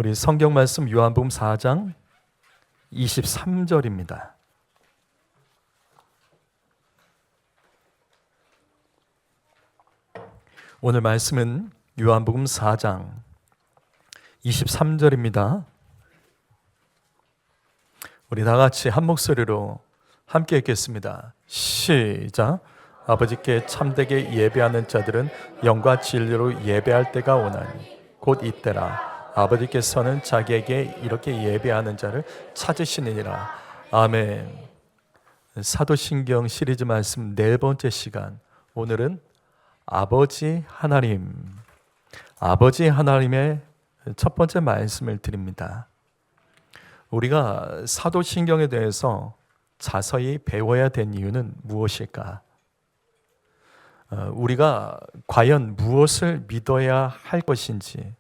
우리 성경 말씀 요한복음 4장 23절입니다. 오늘 말씀은 요한복음 4장 23절입니다. 우리 다 같이 한 목소리로 함께 읽겠습니다. 시작. 아버지께 참되게 예배하는 자들은 영과 진리로 예배할 때가 오나니 곧 이때라. 아버지께서는 자기에게 이렇게 예배하는 자를 찾으시느니라. 아멘. 사도신경 시리즈 말씀 네 번째 시간. 오늘은 아버지 하나님, 아버지 하나님의 첫 번째 말씀을 드립니다. 우리가 사도신경에 대해서 자세히 배워야 된 이유는 무엇일까? 우리가 과연 무엇을 믿어야 할 것인지,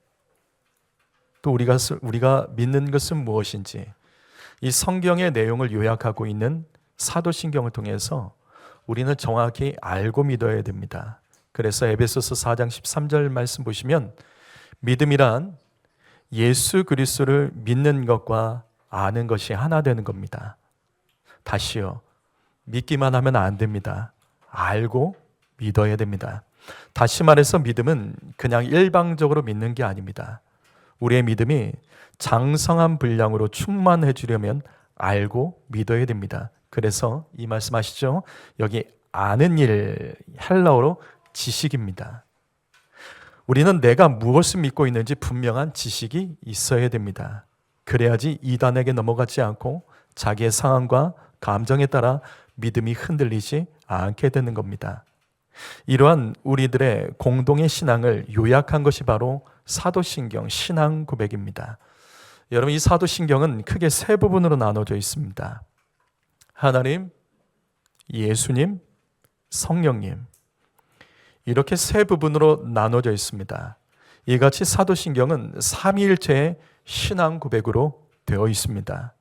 또 우리가 믿는 것은 무엇인지, 이 성경의 내용을 요약하고 있는 사도신경을 통해서 우리는 정확히 알고 믿어야 됩니다. 그래서 에베소서 4장 13절 말씀 보시면 믿음이란 예수 그리스도를 믿는 것과 아는 것이 하나 되는 겁니다. 다시요. 믿기만 하면 안 됩니다. 알고 믿어야 됩니다. 다시 말해서 믿음은 그냥 일방적으로 믿는 게 아닙니다. 우리의 믿음이 장성한 분량으로 충만해 주려면 알고 믿어야 됩니다. 그래서 이 말씀 아시죠? 여기 아는 일, 헬라어로 지식입니다. 우리는 내가 무엇을 믿고 있는지 분명한 지식이 있어야 됩니다. 그래야지 이단에게 넘어가지 않고 자기의 상황과 감정에 따라 믿음이 흔들리지 않게 되는 겁니다. 이러한 우리들의 공동의 신앙을 요약한 것이 바로 사도신경 신앙 고백입니다. 여러분, 이 사도신경은 크게 세 부분으로 나눠져 있습니다. 하나님, 예수님, 성령님, 이렇게 세 부분으로 나눠져 있습니다. 이같이 사도신경은 삼위일체의 신앙 고백으로 되어 있습니다.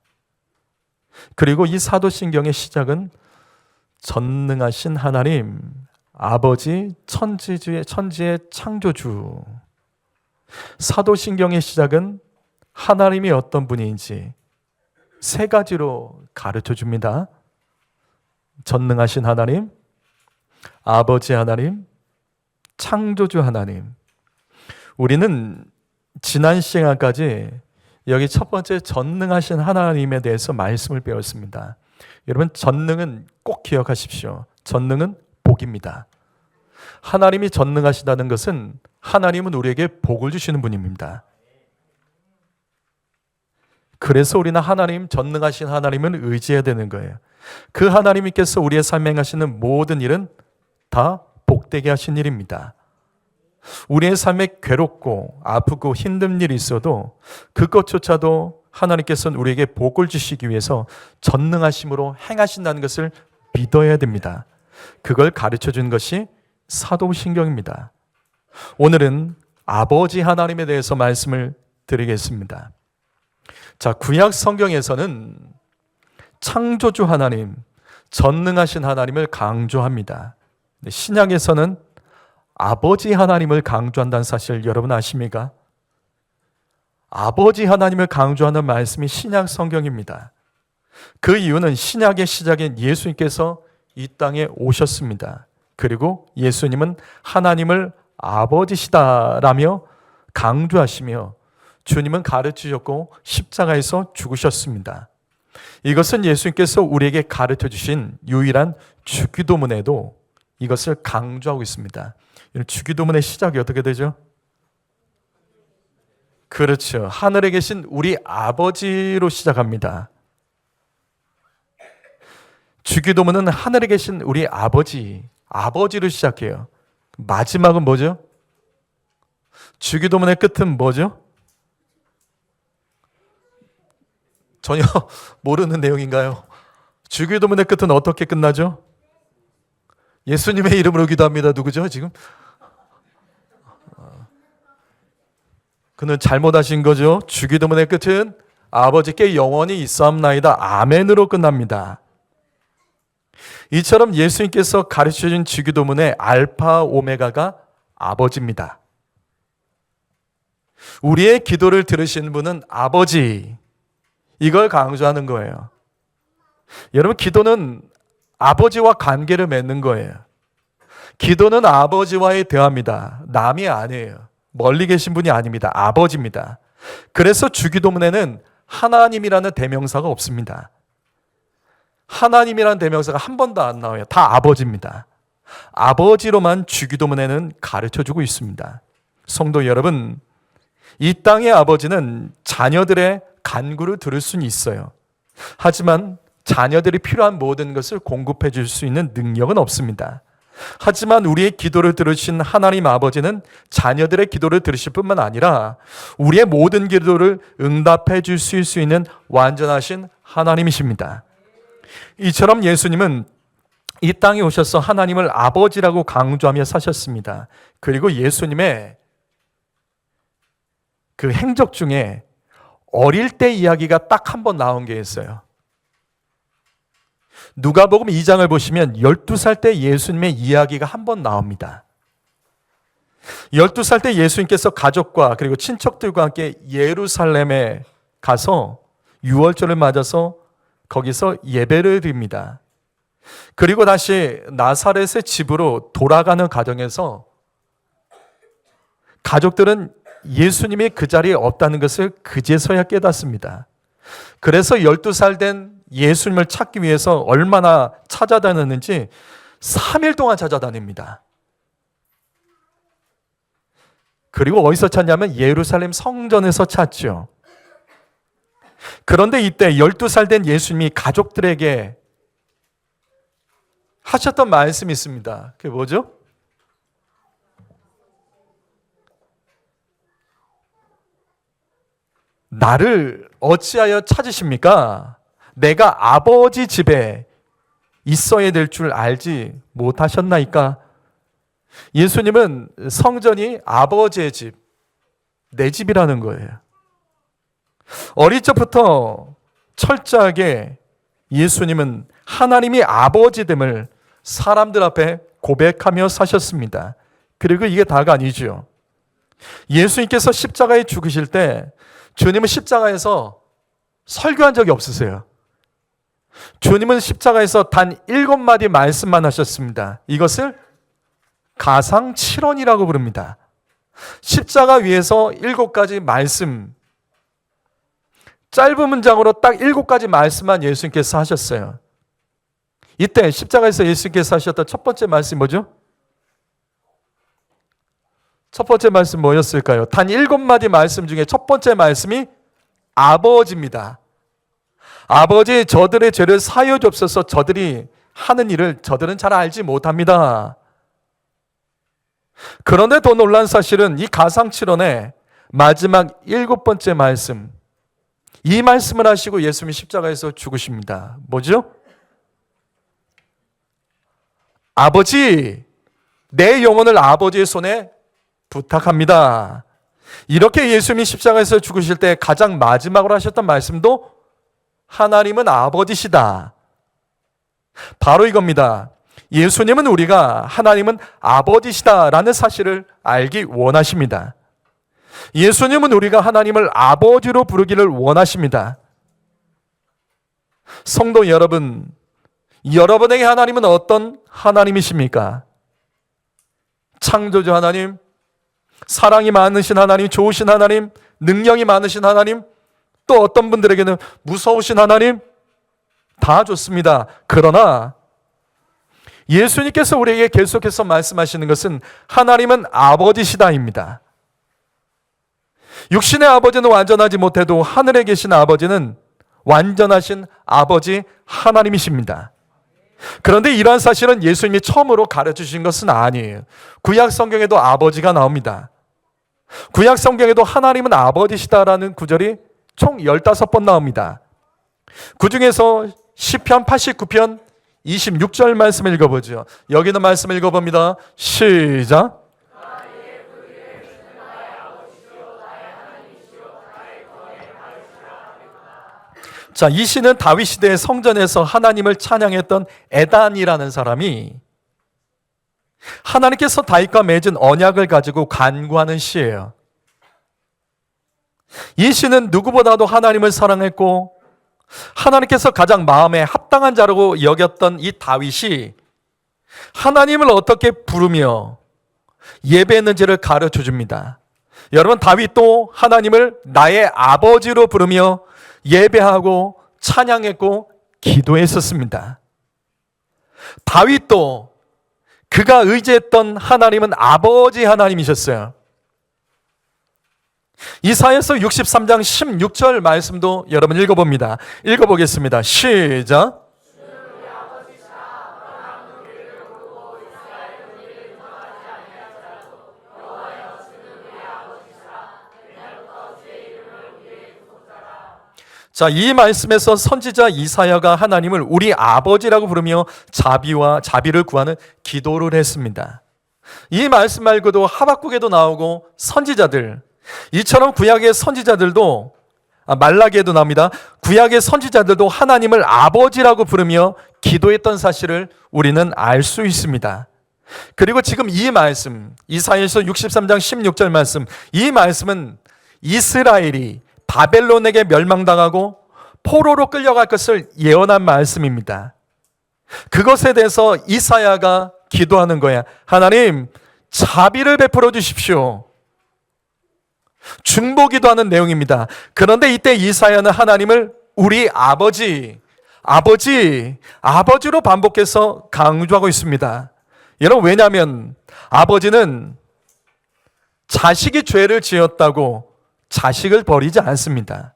그리고 이 사도신경의 시작은 전능하신 하나님, 아버지, 천지의 창조주. 사도신경의 시작은 하나님이 어떤 분인지 세 가지로 가르쳐 줍니다. 전능하신 하나님, 아버지 하나님, 창조주 하나님. 우리는 지난 시간까지 여기 첫 번째 전능하신 하나님에 대해서 말씀을 배웠습니다. 여러분, 전능은 꼭 기억하십시오. 전능은 복입니다. 하나님이 전능하시다는 것은 하나님은 우리에게 복을 주시는 분입니다. 그래서 우리는 하나님, 전능하신 하나님을 의지해야 되는 거예요. 그 하나님께서 우리의 삶에 하시는 모든 일은 다 복되게 하신 일입니다. 우리의 삶에 괴롭고 아프고 힘든 일이 있어도 그것조차도 하나님께서는 우리에게 복을 주시기 위해서 전능하심으로 행하신다는 것을 믿어야 됩니다. 그걸 가르쳐 준 것이 사도신경입니다. 오늘은 아버지 하나님에 대해서 말씀을 드리겠습니다. 자, 구약 성경에서는 창조주 하나님, 전능하신 하나님을 강조합니다. 신약에서는 아버지 하나님을 강조한다는 사실 여러분 아십니까? 아버지 하나님을 강조하는 말씀이 신약 성경입니다. 그 이유는 신약의 시작인 예수님께서 이 땅에 오셨습니다. 그리고 예수님은 하나님을 아버지시다라며 강조하시며 주님은 가르치셨고 십자가에서 죽으셨습니다. 이것은 예수님께서 우리에게 가르쳐 주신 유일한 주기도문에도 이것을 강조하고 있습니다. 주기도문의 시작이 어떻게 되죠? 그렇죠. 하늘에 계신 우리 아버지로 시작합니다. 주기도문은 하늘에 계신 우리 아버지로 시작해요. 마지막은 뭐죠? 주기도문의 끝은 뭐죠? 전혀 모르는 내용인가요? 주기도문의 끝은 어떻게 끝나죠? 예수님의 이름으로 기도합니다. 누구죠 지금? 그는 잘못하신 거죠. 주기도문의 끝은 아버지께 영원히 있사옵나이다. 아멘으로 끝납니다. 이처럼 예수님께서 가르쳐준 주기도문의 알파 오메가가 아버지입니다. 우리의 기도를 들으시는 분은 아버지. 이걸 강조하는 거예요. 여러분, 기도는 아버지와 관계를 맺는 거예요. 기도는 아버지와의 대화입니다. 남이 아니에요. 멀리 계신 분이 아닙니다. 아버지입니다. 그래서 주기도문에는 하나님이라는 대명사가 없습니다. 하나님이라는 대명사가 한 번도 안 나와요. 다 아버지입니다. 아버지로만 주기도문에는 가르쳐주고 있습니다. 성도 여러분, 이 땅의 아버지는 자녀들의 간구를 들을 수는 있어요. 하지만 자녀들이 필요한 모든 것을 공급해 줄 수 있는 능력은 없습니다. 하지만 우리의 기도를 들으신 하나님 아버지는 자녀들의 기도를 들으실 뿐만 아니라 우리의 모든 기도를 응답해 줄 수 있는 완전하신 하나님이십니다. 이처럼 예수님은 이 땅에 오셔서 하나님을 아버지라고 강조하며 사셨습니다. 그리고 예수님의 그 행적 중에 어릴 때 이야기가 딱 한 번 나온 게 있어요. 누가복음 2장을 보시면 12살 때 예수님의 이야기가 한 번 나옵니다. 12살 때 예수님께서 가족과 그리고 친척들과 함께 예루살렘에 가서 유월절을 맞아서 거기서 예배를 드립니다. 그리고 다시 나사렛의 집으로 돌아가는 과정에서 가족들은 예수님이 그 자리에 없다는 것을 그제서야 깨닫습니다. 그래서 12살 된 예수님을 찾기 위해서 얼마나 찾아다녔는지 3일 동안 찾아다닙니다. 그리고 어디서 찾냐면 예루살렘 성전에서 찾죠. 그런데 이때 12살 된 예수님이 가족들에게 하셨던 말씀이 있습니다. 그게 뭐죠? 나를 어찌하여 찾으십니까? 내가 아버지 집에 있어야 될 줄 알지 못하셨나이까? 예수님은 성전이 아버지의 집, 내 집이라는 거예요. 어릴 적부터 철저하게 예수님은 하나님이 아버지됨을 사람들 앞에 고백하며 사셨습니다. 그리고 이게 다가 아니죠. 예수님께서 십자가에 죽으실 때 주님은 십자가에서 설교한 적이 없으세요. 주님은 십자가에서 단 7마디 말씀만 하셨습니다. 이것을 가상칠언이라고 부릅니다. 십자가 위에서 7가지 말씀, 짧은 문장으로 딱 7가지 말씀만 예수님께서 하셨어요. 이때 십자가에서 예수님께서 하셨던 첫 번째 말씀이 뭐죠? 첫 번째 말씀 뭐였을까요? 단 7마디 말씀 중에 첫 번째 말씀이 아버지입니다. 아버지, 저들의 죄를 사하여 주옵소서. 저들이 하는 일을 저들은 잘 알지 못합니다. 그런데 더 놀란 사실은 이 가상칠언의 마지막 7번째 말씀, 이 말씀을 하시고 예수님이 십자가에서 죽으십니다. 뭐죠? 아버지, 내 영혼을 아버지의 손에 부탁합니다. 이렇게 예수님이 십자가에서 죽으실 때 가장 마지막으로 하셨던 말씀도 하나님은 아버지시다. 바로 이겁니다. 예수님은 우리가 하나님은 아버지시다라는 사실을 알기 원하십니다. 예수님은 우리가 하나님을 아버지로 부르기를 원하십니다. 성도 여러분, 여러분에게 하나님은 어떤 하나님이십니까? 창조주 하나님, 사랑이 많으신 하나님, 좋으신 하나님, 능력이 많으신 하나님, 또 어떤 분들에게는 무서우신 하나님, 다 좋습니다. 그러나 예수님께서 우리에게 계속해서 말씀하시는 것은 하나님은 아버지시다입니다. 육신의 아버지는 완전하지 못해도 하늘에 계신 아버지는 완전하신 아버지 하나님이십니다. 그런데 이러한 사실은 예수님이 처음으로 가르쳐 주신 것은 아니에요. 구약 성경에도 아버지가 나옵니다. 구약 성경에도 하나님은 아버지시다라는 구절이 총 15번 나옵니다. 그 중에서 시편 89편 26절 말씀을 읽어보죠. 여기는 말씀 읽어봅니다. 시작. 자, 이 시는 다윗 시대의 성전에서 하나님을 찬양했던 에단이라는 사람이 하나님께서 다윗과 맺은 언약을 가지고 간구하는 시예요. 이 시는 누구보다도 하나님을 사랑했고 하나님께서 가장 마음에 합당한 자라고 여겼던 이 다윗이 하나님을 어떻게 부르며 예배했는지를 가르쳐 줍니다. 여러분, 다윗도 하나님을 나의 아버지로 부르며 예배하고 찬양했고 기도했었습니다. 다윗도 그가 의지했던 하나님은 아버지 하나님이셨어요. 이사야서 63장 16절 말씀도 여러분 읽어봅니다. 읽어보겠습니다. 시작. 자, 이 말씀에서 선지자 이사야가 하나님을 우리 아버지라고 부르며 자비를 구하는 기도를 했습니다. 이 말씀 말고도 하박국에도 나오고 선지자들, 이처럼 구약의 선지자들도 말라기에도 나옵니다. 구약의 선지자들도 하나님을 아버지라고 부르며 기도했던 사실을 우리는 알 수 있습니다. 그리고 지금 이 말씀, 이사야서 63장 16절 말씀, 이 말씀은 이스라엘이 바벨론에게 멸망당하고 포로로 끌려갈 것을 예언한 말씀입니다. 그것에 대해서 이사야가 기도하는 거야. 하나님, 자비를 베풀어 주십시오. 중보기도하는 내용입니다. 그런데 이때 이사야는 하나님을 우리 아버지로 반복해서 강조하고 있습니다. 여러분, 왜냐하면 아버지는 자식이 죄를 지었다고 자식을 버리지 않습니다.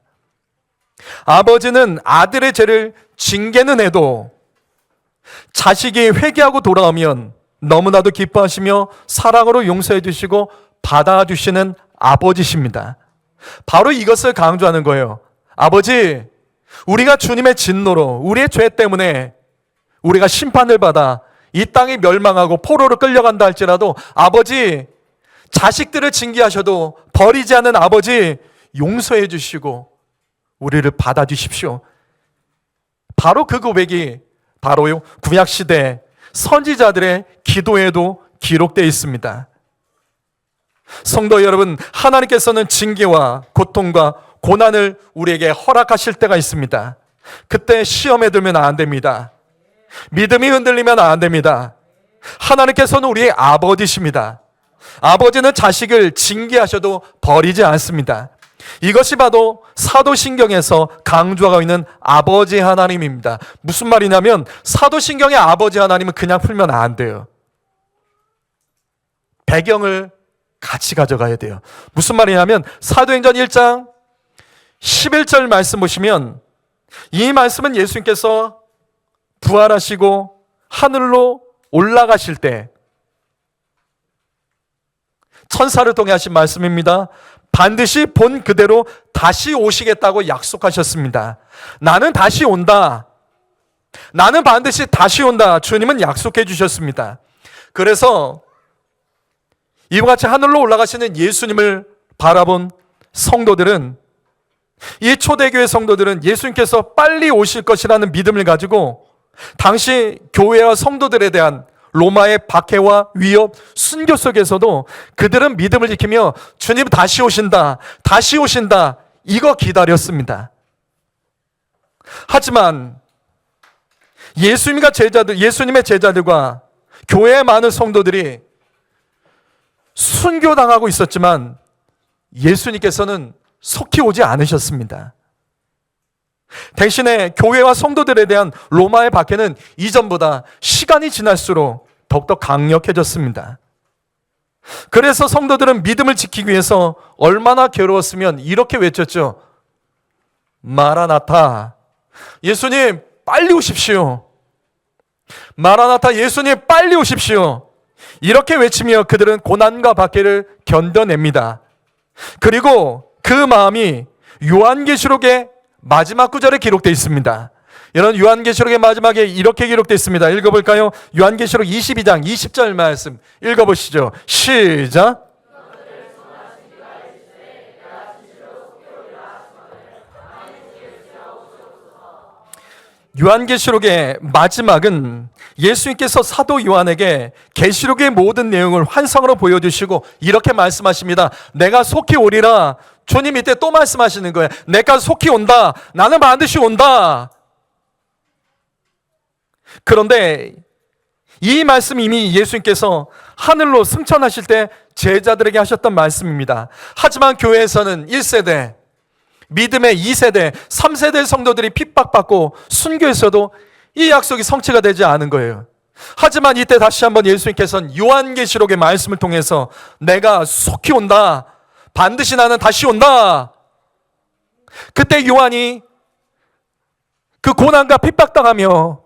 아버지는 아들의 죄를 징계는 해도 자식이 회개하고 돌아오면 너무나도 기뻐하시며 사랑으로 용서해 주시고 받아주시는 아버지십니다. 바로 이것을 강조하는 거예요. 아버지, 우리가 주님의 진노로 우리의 죄 때문에 우리가 심판을 받아 이 땅이 멸망하고 포로로 끌려간다 할지라도 아버지, 자식들을 징계하셔도 버리지 않는 아버지, 용서해 주시고 우리를 받아주십시오. 바로 그 고백이 바로 구약시대 선지자들의 기도에도 기록되어 있습니다. 성도 여러분, 하나님께서는 징계와 고통과 고난을 우리에게 허락하실 때가 있습니다. 그때 시험에 들면 안 됩니다. 믿음이 흔들리면 안 됩니다. 하나님께서는 우리의 아버지십니다. 아버지는 자식을 징계하셔도 버리지 않습니다. 이것이 바로 사도신경에서 강조하고 있는 아버지 하나님입니다. 무슨 말이냐면 사도신경의 아버지 하나님은 그냥 풀면 안 돼요. 배경을 같이 가져가야 돼요. 무슨 말이냐면 사도행전 1장 11절 말씀 보시면 이 말씀은 예수님께서 부활하시고 하늘로 올라가실 때 천사를 통해 하신 말씀입니다. 반드시 본 그대로 다시 오시겠다고 약속하셨습니다. 나는 다시 온다. 나는 반드시 다시 온다. 주님은 약속해 주셨습니다. 그래서 이와 같이 하늘로 올라가시는 예수님을 바라본 성도들은, 이 초대교회 성도들은 예수님께서 빨리 오실 것이라는 믿음을 가지고 당시 교회와 성도들에 대한 로마의 박해와 위협, 순교 속에서도 그들은 믿음을 지키며 주님 다시 오신다, 다시 오신다, 이거 기다렸습니다. 하지만 예수님의 제자들과 교회의 많은 성도들이 순교당하고 있었지만 예수님께서는 속히 오지 않으셨습니다. 대신에 교회와 성도들에 대한 로마의 박해는 이전보다 시간이 지날수록 더욱더 강력해졌습니다. 그래서 성도들은 믿음을 지키기 위해서 얼마나 괴로웠으면 이렇게 외쳤죠. 마라나타, 예수님 빨리 오십시오. 마라나타, 예수님 빨리 오십시오. 이렇게 외치며 그들은 고난과 박해를 견뎌냅니다. 그리고 그 마음이 요한계시록의 마지막 구절에 기록되어 있습니다. 여러분, 요한계시록의 마지막에 이렇게 기록되어 있습니다. 읽어볼까요? 요한계시록 22장 20절 말씀 읽어보시죠. 시작. 요한계시록의 마지막은 예수님께서 사도 요한에게 계시록의 모든 내용을 환상으로 보여주시고 이렇게 말씀하십니다. 내가 속히 오리라. 주님 이때 또 말씀하시는 거예요. 내가 속히 온다. 나는 반드시 온다. 그런데 이 말씀 이미 예수님께서 하늘로 승천하실 때 제자들에게 하셨던 말씀입니다. 하지만 교회에서는 1세대, 믿음의 2세대, 3세대 성도들이 핍박받고 순교에서도 이 약속이 성취가 되지 않은 거예요. 하지만 이때 다시 한번 예수님께서는 요한계시록의 말씀을 통해서 내가 속히 온다. 반드시 나는 다시 온다. 그때 요한이 그 고난과 핍박당하며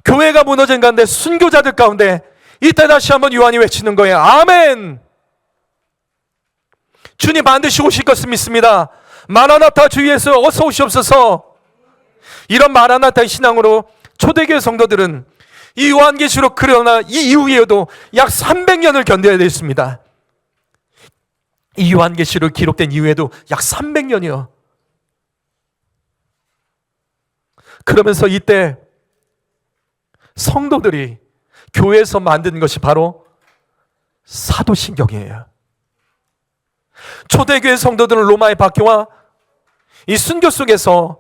교회가 무너진 가운데 순교자들 가운데 이때 다시 한번 요한이 외치는 거예요. 아멘. 주님 반드시 오실 것을 믿습니다. 마라나타 주 예수 어서 오시옵소서. 이런 마라나타의 신앙으로 초대교회 성도들은 이 요한계시록 그러나 이 이후에도 약 300년을 견뎌야 됐습니다. 이 요한계시록 기록된 이후에도 약 300년이요. 그러면서 이때 성도들이 교회에서 만든 것이 바로 사도신경이에요. 초대교회 성도들은 로마의 박해와 이 순교 속에서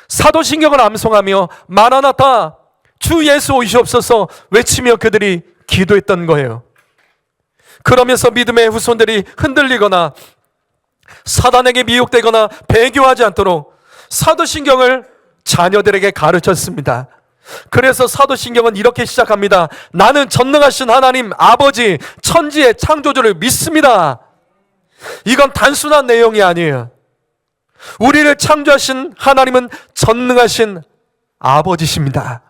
사도신경을 암송하며 마라나타 주 예수 오시옵소서 외치며 그들이 기도했던 거예요. 그러면서 믿음의 후손들이 흔들리거나 사단에게 미혹되거나 배교하지 않도록 사도신경을 자녀들에게 가르쳤습니다. 그래서 사도신경은 이렇게 시작합니다. 나는 전능하신 하나님 아버지 천지의 창조주를 믿습니다. 이건 단순한 내용이 아니에요. 우리를 창조하신 하나님은 전능하신 아버지십니다.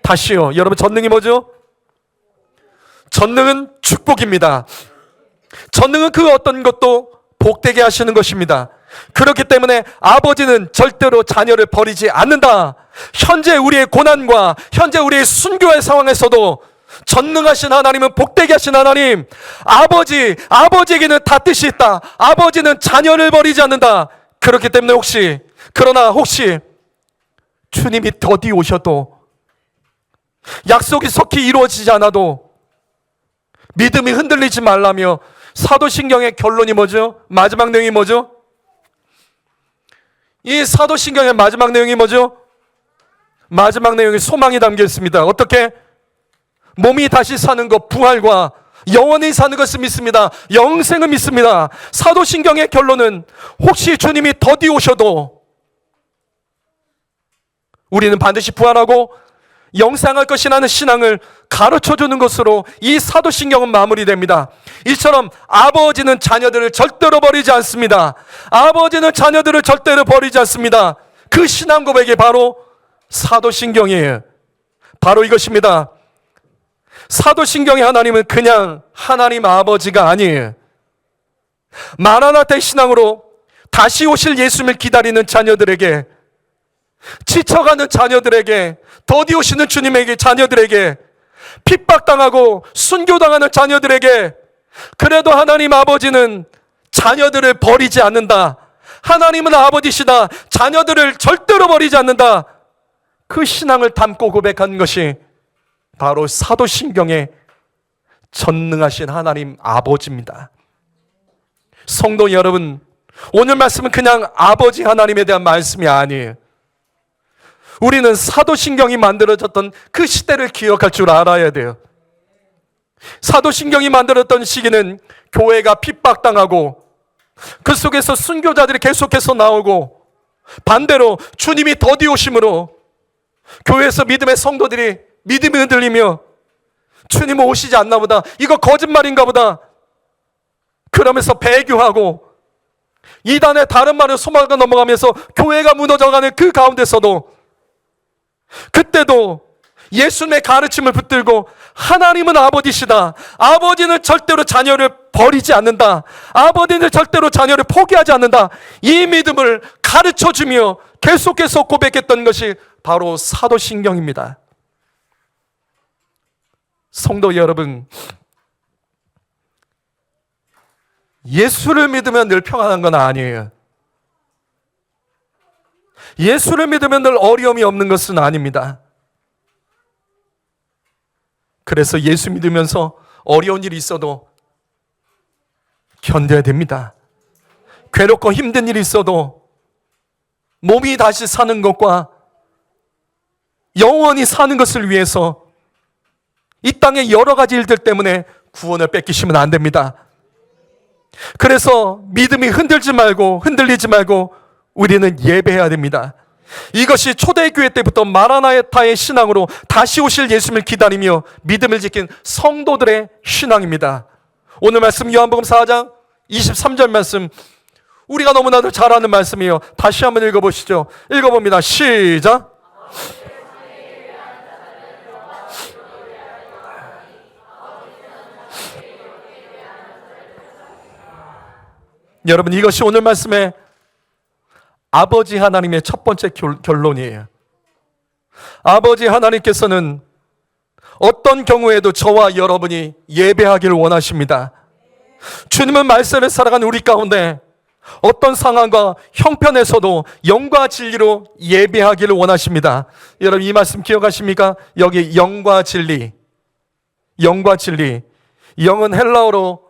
다시요. 여러분 전능이 뭐죠? 전능은 축복입니다. 전능은 그 어떤 것도 복되게 하시는 것입니다. 그렇기 때문에 아버지는 절대로 자녀를 버리지 않는다. 현재 우리의 고난과 현재 우리의 순교의 상황에서도 전능하신 하나님은 복되게 하신 하나님, 아버지에게는 다 뜻이 있다. 아버지는 자녀를 버리지 않는다. 그렇기 때문에 혹시 주님이 더디 오셔도 약속이 속히 이루어지지 않아도 믿음이 흔들리지 말라며 사도신경의 결론이 뭐죠? 마지막 내용이 뭐죠? 이 사도신경의 마지막 내용이 뭐죠? 마지막 내용에 소망이 담겨 있습니다. 어떻게? 몸이 다시 사는 것, 부활과 영원히 사는 것을 믿습니다. 영생을 믿습니다. 사도신경의 결론은 혹시 주님이 더디 오셔도 우리는 반드시 부활하고 영생할 것이라는 신앙을 가르쳐주는 것으로 이 사도신경은 마무리됩니다. 이처럼 아버지는 자녀들을 절대로 버리지 않습니다. 아버지는 자녀들을 절대로 버리지 않습니다. 그 신앙 고백이 바로 사도신경이에요. 바로 이것입니다. 사도신경의 하나님은 그냥 하나님 아버지가 아니에요. 마라나타의 신앙으로 다시 오실 예수님을 기다리는 자녀들에게, 지쳐가는 자녀들에게, 더디 오시는 주님에게, 자녀들에게, 핍박당하고 순교당하는 자녀들에게, 그래도 하나님 아버지는 자녀들을 버리지 않는다. 하나님은 아버지시다. 자녀들을 절대로 버리지 않는다. 그 신앙을 담고 고백한 것이 바로 사도신경의 전능하신 하나님 아버지입니다. 성도 여러분, 오늘 말씀은 그냥 아버지 하나님에 대한 말씀이 아니에요. 우리는 사도신경이 만들어졌던 그 시대를 기억할 줄 알아야 돼요. 사도신경이 만들었던 시기는 교회가 핍박당하고 그 속에서 순교자들이 계속해서 나오고, 반대로 주님이 더디 오심으로 교회에서 믿음의 성도들이 믿음이 흔들리며 주님은 오시지 않나 보다, 이거 거짓말인가 보다 그러면서 배교하고 이단의 다른 말을 소망가 넘어가면서 교회가 무너져가는 그 가운데서도, 그때도 예수님의 가르침을 붙들고 하나님은 아버지시다. 아버지는 절대로 자녀를 버리지 않는다. 아버지는 절대로 자녀를 포기하지 않는다. 이 믿음을 가르쳐주며 계속해서 고백했던 것이 바로 사도신경입니다. 성도 여러분, 예수를 믿으면 늘 평안한 건 아니에요. 예수를 믿으면 늘 어려움이 없는 것은 아닙니다. 그래서 예수 믿으면서 어려운 일이 있어도 견뎌야 됩니다. 괴롭고 힘든 일이 있어도 몸이 다시 사는 것과 영원히 사는 것을 위해서 이 땅의 여러 가지 일들 때문에 구원을 뺏기시면 안 됩니다. 그래서 믿음이 흔들리지 말고 우리는 예배해야 됩니다. 이것이 초대교회 때부터 마라나타의 신앙으로 다시 오실 예수님을 기다리며 믿음을 지킨 성도들의 신앙입니다. 오늘 말씀 요한복음 4장 23절 말씀, 우리가 너무나도 잘 아는 말씀이에요. 다시 한번 읽어보시죠. 읽어봅니다. 시작. 여러분, 이것이 오늘 말씀의 아버지 하나님의 첫 번째 결론이에요. 아버지 하나님께서는 어떤 경우에도 저와 여러분이 예배하기를 원하십니다. 주님은 말씀을 살아가는 우리 가운데 어떤 상황과 형편에서도 영과 진리로 예배하기를 원하십니다. 여러분, 이 말씀 기억하십니까? 여기 영과 진리. 영은 헬라어로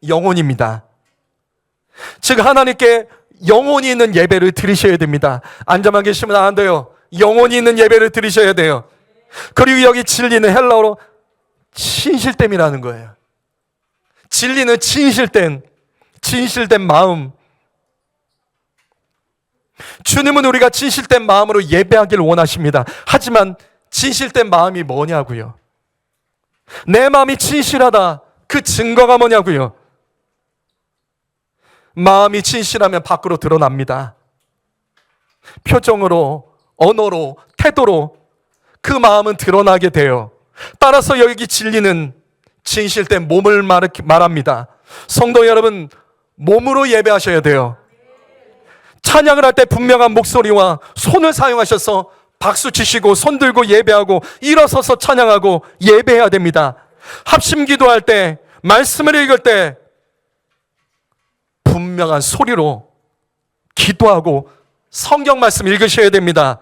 영혼입니다. 즉 하나님께 영혼이 있는 예배를 드리셔야 됩니다. 앉아만 계시면 안 돼요. 영혼이 있는 예배를 드리셔야 돼요. 그리고 여기 진리는 헬라어로 진실됨이라는 거예요. 진리는 진실된 마음. 주님은 우리가 진실된 마음으로 예배하기를 원하십니다. 하지만 진실된 마음이 뭐냐고요? 내 마음이 진실하다, 그 증거가 뭐냐고요? 마음이 진실하면 밖으로 드러납니다. 표정으로, 언어로, 태도로 그 마음은 드러나게 돼요. 따라서 여기 진리는 진실된 몸을 말합니다. 성도 여러분, 몸으로 예배하셔야 돼요. 찬양을 할 때 분명한 목소리와 손을 사용하셔서 박수 치시고 손 들고 예배하고 일어서서 찬양하고 예배해야 됩니다. 합심 기도할 때, 말씀을 읽을 때 분명한 소리로 기도하고 성경 말씀 읽으셔야 됩니다.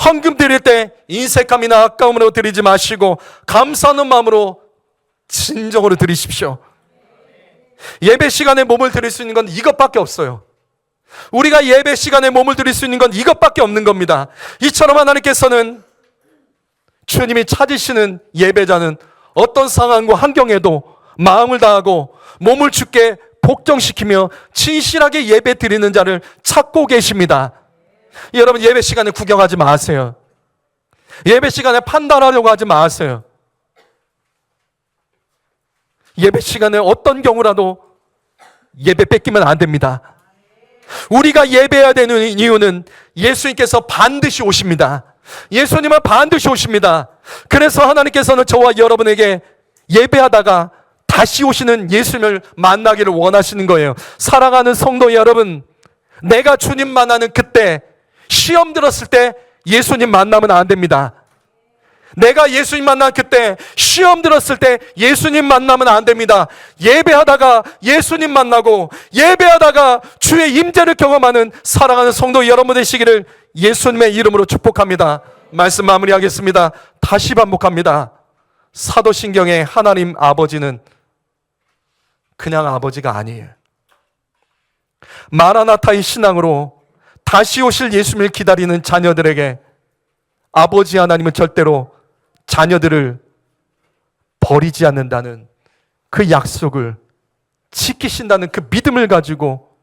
헌금 드릴 때 인색함이나 아까움으로 드리지 마시고 감사하는 마음으로 진정으로 드리십시오. 예배 시간에 몸을 드릴 수 있는 건 이것밖에 없어요. 우리가 예배 시간에 몸을 드릴 수 있는 건 이것밖에 없는 겁니다. 이처럼 하나님께서는 주님이 찾으시는 예배자는 어떤 상황과 환경에도 마음을 다하고 몸을 주께 복종시키며 진실하게 예배 드리는 자를 찾고 계십니다. 여러분, 예배 시간에 구경하지 마세요. 예배 시간에 판단하려고 하지 마세요. 예배 시간에 어떤 경우라도 예배 뺏기면 안 됩니다. 우리가 예배해야 되는 이유는 예수님께서 반드시 오십니다. 예수님은 반드시 오십니다. 그래서 하나님께서는 저와 여러분에게 예배하다가 다시 오시는 예수님을 만나기를 원하시는 거예요. 사랑하는 성도 여러분, 내가 주님 만나는 그때, 시험 들었을 때 예수님 만나면 안 됩니다. 내가 예수님 만난 그때, 시험 들었을 때 예수님 만나면 안 됩니다. 예배하다가 예수님 만나고 예배하다가 주의 임재를 경험하는 사랑하는 성도 여러분 되시기를 예수님의 이름으로 축복합니다. 말씀 마무리하겠습니다. 다시 반복합니다. 사도신경의 하나님 아버지는 그냥 아버지가 아니에요. 마라나타의 신앙으로 다시 오실 예수님을 기다리는 자녀들에게 아버지 하나님은 절대로 자녀들을 버리지 않는다는 그 약속을 지키신다는 그 믿음을 가지고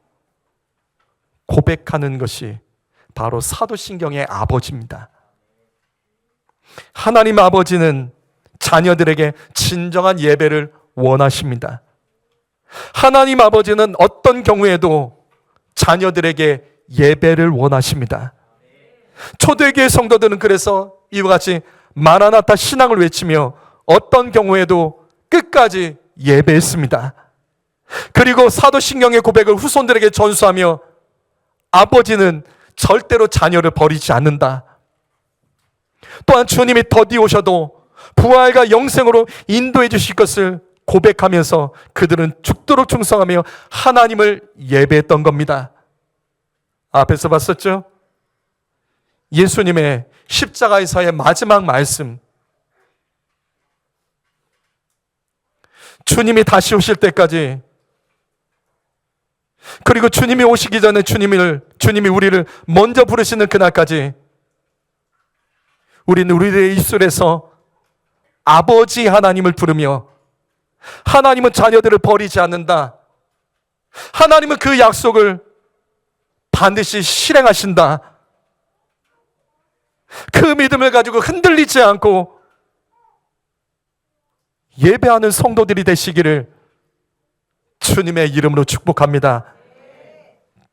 고백하는 것이 바로 사도신경의 아버지입니다. 하나님 아버지는 자녀들에게 진정한 예배를 원하십니다. 하나님 아버지는 어떤 경우에도 자녀들에게 예배를 원하십니다. 초대교회 성도들은 그래서 이와 같이 마라나타 신앙을 외치며 어떤 경우에도 끝까지 예배했습니다. 그리고 사도신경의 고백을 후손들에게 전수하며 아버지는 절대로 자녀를 버리지 않는다. 또한 주님이 더디 오셔도 부활과 영생으로 인도해 주실 것을 고백하면서 그들은 죽도록 충성하며 하나님을 예배했던 겁니다. 앞에서 봤었죠? 예수님의 십자가에서의 마지막 말씀, 주님이 다시 오실 때까지, 그리고 주님이 오시기 전에 주님이 우리를 먼저 부르시는 그날까지 우리는 우리의 입술에서 아버지 하나님을 부르며, 하나님은 자녀들을 버리지 않는다, 하나님은 그 약속을 반드시 실행하신다, 그 믿음을 가지고 흔들리지 않고 예배하는 성도들이 되시기를 주님의 이름으로 축복합니다.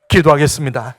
기도하겠습니다.